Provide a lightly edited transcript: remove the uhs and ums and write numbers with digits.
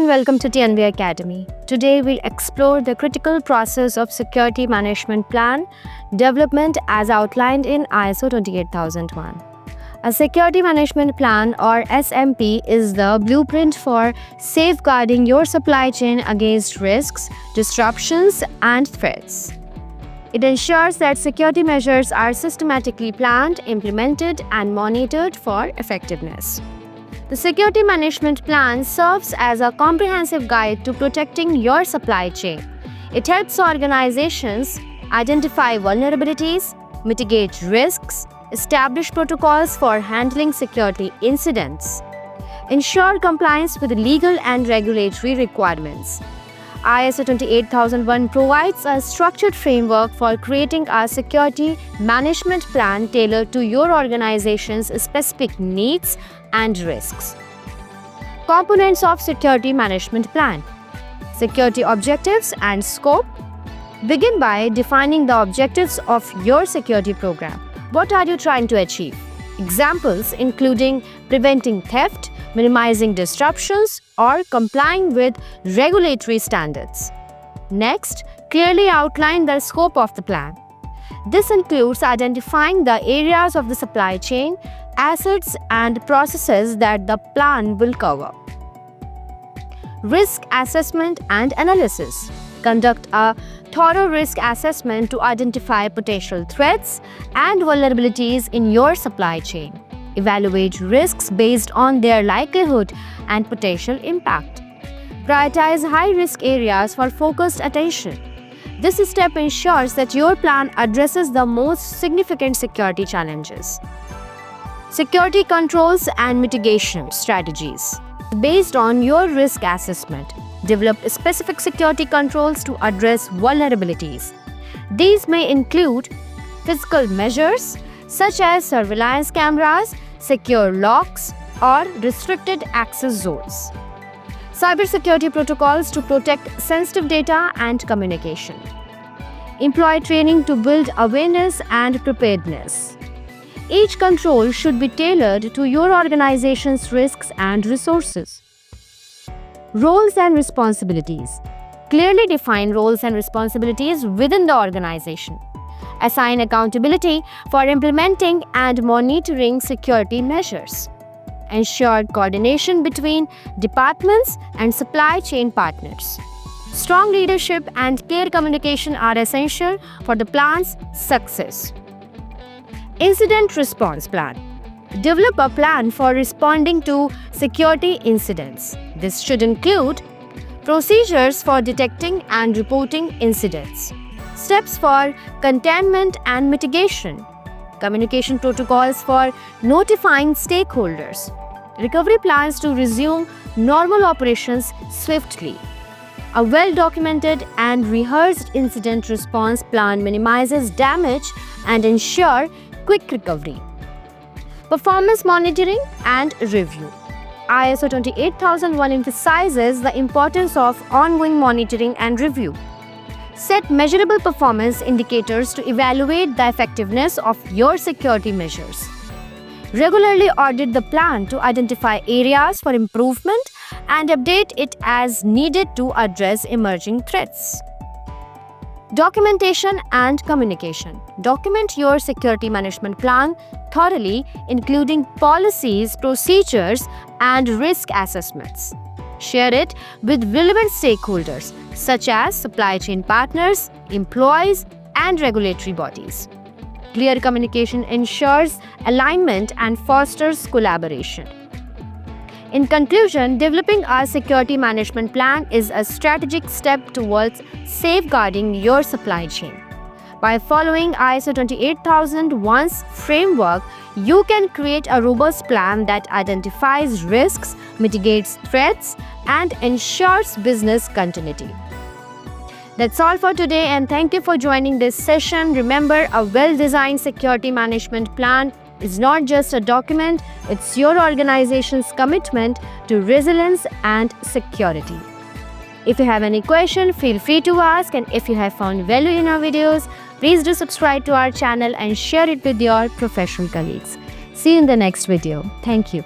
and welcome to TNB Academy. Today we'll explore the critical process of Security Management Plan development as outlined in ISO 28001. A Security Management Plan or SMP is the blueprint for safeguarding your supply chain against risks, disruptions, and threats. It ensures that security measures are systematically planned, implemented, and monitored for effectiveness. The Security Management Plan serves as a comprehensive guide to protecting your supply chain. It helps organizations identify vulnerabilities, mitigate risks, establish protocols for handling security incidents, ensure compliance with legal and regulatory requirements. ISO 28001 provides a structured framework for creating a security management plan tailored to your organization's specific needs and risks. Components of Security Management Plan: Security Objectives and Scope. Begin by defining the objectives of your security program. What are you trying to achieve? Examples including preventing theft, minimizing disruptions, or complying with regulatory standards. Next, clearly outline the scope of the plan. This includes identifying the areas of the supply chain, assets, and processes that the plan will cover. Risk assessment and analysis. Conduct a thorough risk assessment to identify potential threats and vulnerabilities in your supply chain. Evaluate risks based on their likelihood and potential impact. Prioritize high-risk areas for focused attention. This step ensures that your plan addresses the most significant security challenges. Security controls and mitigation strategies. Based on your risk assessment, develop specific security controls to address vulnerabilities. These may include physical measures such as surveillance cameras, secure locks, or restricted access zones. Cybersecurity protocols to protect sensitive data and communication. Employ training to build awareness and preparedness. Each control should be tailored to your organization's risks and resources. Roles and responsibilities. Clearly define roles and responsibilities within the organization. Assign accountability for implementing and monitoring security measures. Ensure coordination between departments and supply chain partners. Strong leadership and clear communication are essential for the plan's success. Incident Response Plan. Develop a plan for responding to security incidents. This should include procedures for detecting and reporting incidents, steps for containment and mitigation, communication protocols for notifying stakeholders, recovery plans to resume normal operations swiftly. A well-documented and rehearsed incident response plan minimizes damage and ensures quick recovery. Performance monitoring and review. ISO 28001 emphasizes the importance of ongoing monitoring and review. Set measurable performance indicators to evaluate the effectiveness of your security measures. Regularly audit the plan to identify areas for improvement and update it as needed to address emerging threats. Documentation and communication. Document your security management plan thoroughly, including policies, procedures, and risk assessments. Share it with relevant stakeholders such as supply chain partners, employees, and regulatory bodies. Clear communication ensures alignment and fosters collaboration. In conclusion, developing a security management plan is a strategic step towards safeguarding your supply chain. By following ISO 28001's framework, you can create a robust plan that identifies risks, mitigates threats, and ensures business continuity. That's all for today, and thank you for joining this session. Remember, a well-designed security management plan is not just a document, it's your organization's commitment to resilience and security. If you have any question, feel free to ask, and if you have found value in our videos, please do subscribe to our channel and share it with your professional colleagues. See you in the next video. Thank you.